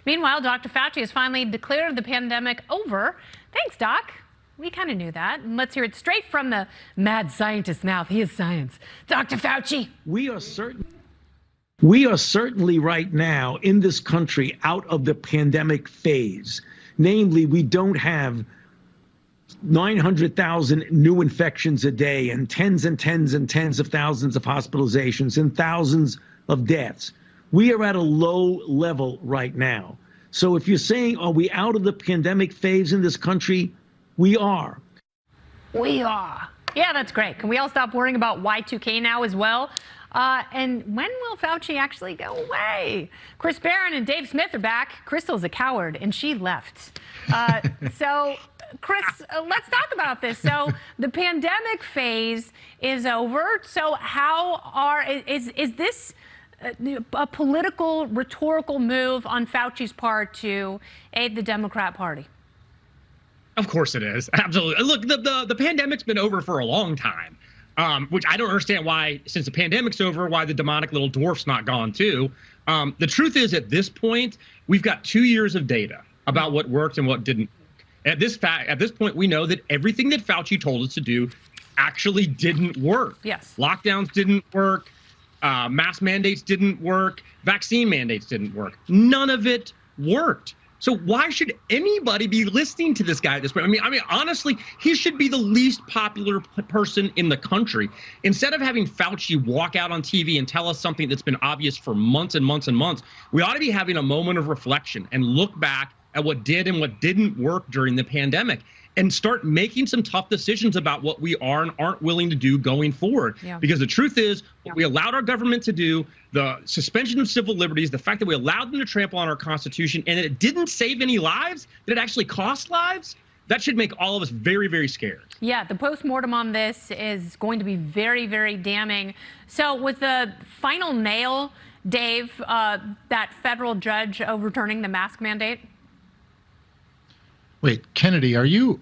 Meanwhile, Dr. Fauci has finally declared the pandemic over. Thanks, Doc. We kind of knew that. And let's hear it straight from the mad scientist's mouth. He is science. Dr. Fauci. We are certainly right now in this country out of the pandemic phase. Namely, we don't have 900,000 new infections a day and tens and tens and tens of thousands of hospitalizations and thousands of deaths. We are at a low level right now. So if you're saying, are we out of the pandemic phase in this country? We are. We are. Yeah, that's great. Can we all stop worrying about Y2K now as well? And when will Fauci actually go away? Chris Barron and Dave Smith are back. Crystal's a coward, and she left. So, Chris, let's talk about this. So, the pandemic phase is over. So, is this a political, rhetorical move on Fauci's part to aid the Democrat Party? Of course it is. Absolutely. Look, the pandemic's been over for a long time, which I don't understand why, since the pandemic's over, why the demonic little dwarf's not gone too. The truth is, at this point, we've got 2 years of data about what worked and what didn't. At this point, we know that everything that Fauci told us to do actually didn't work. Yes. Lockdowns didn't work. Mask mandates didn't work. Vaccine mandates didn't work. None of it worked. So why should anybody be listening to this guy at this point? I mean, honestly, he should be the least popular person in the country. Instead of having Fauci walk out on TV and tell us something that's been obvious for months and months and months, we ought to be having a moment of reflection and look back at what did and what didn't work during the pandemic and start making some tough decisions about what we are and aren't willing to do going forward. Yeah. Because the truth is, what we allowed our government to do, the suspension of civil liberties, the fact that we allowed them to trample on our Constitution, and it didn't save any lives, that it actually cost lives, that should make all of us very, very scared. Yeah, the postmortem on this is going to be very, very damning. So with the final nail, Dave, that federal judge overturning the mask mandate? Wait, Kennedy, are you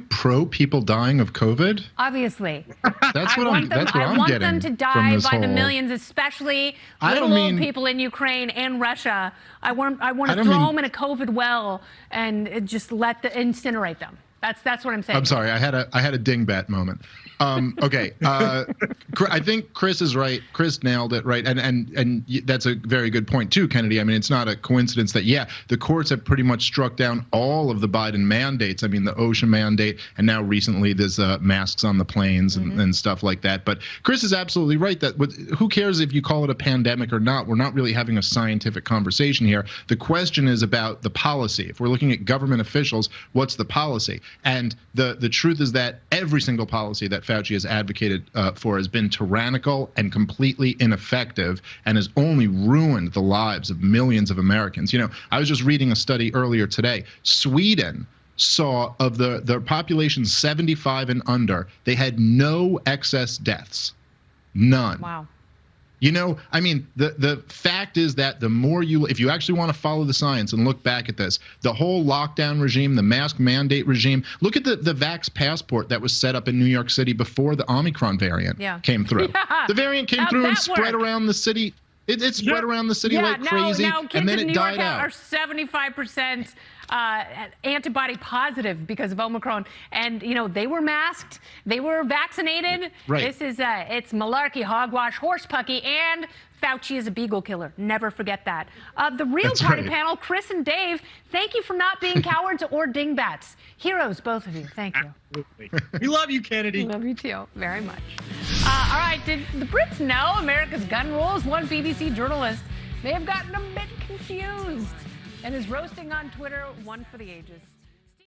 pro people dying of COVID? Obviously. That's what I'm getting. I want them to die by the millions, especially little old people in Ukraine and Russia. I want to throw them in a COVID well and just incinerate them. That's what I'm saying. I'm sorry. I had a dingbat moment. Okay. I think Chris is right. Chris nailed it, right? And that's a very good point too, Kennedy. I mean, it's not a coincidence that, yeah, the courts have pretty much struck down all of the Biden mandates. I mean, the OSHA mandate, and now recently there's masks on the planes and stuff like that. But Chris is absolutely right that who cares if you call it a pandemic or not? We're not really having a scientific conversation here. The question is about the policy. If we're looking at government officials, what's the policy? And the truth is that every single policy that Fauci has advocated for has been tyrannical and completely ineffective and has only ruined the lives of millions of Americans. You know, I was just reading a study earlier today. Sweden saw of the population 75 and under, they had no excess deaths. None. Wow. You know, I mean, the fact is that the more if you actually want to follow the science and look back at this, the whole lockdown regime, the mask mandate regime, look at the Vax passport that was set up in New York City before the Omicron variant came through. Yeah. The variant came through and spread around the city. It spread around the city like crazy, and then it died out. Are 75% antibody positive because of Omicron, and you know they were masked, they were vaccinated. Right. This is it's malarkey, hogwash, horse pucky, and Fauci is a beagle killer. Never forget that. The real party panel, Chris and Dave, thank you for not being cowards or dingbats. Heroes, both of you. Thank you. Absolutely. We love you, Kennedy. Love you too, very much. All right, did the Brits know America's gun rules? One BBC journalist may have gotten a bit confused and is roasting on Twitter, one for the ages.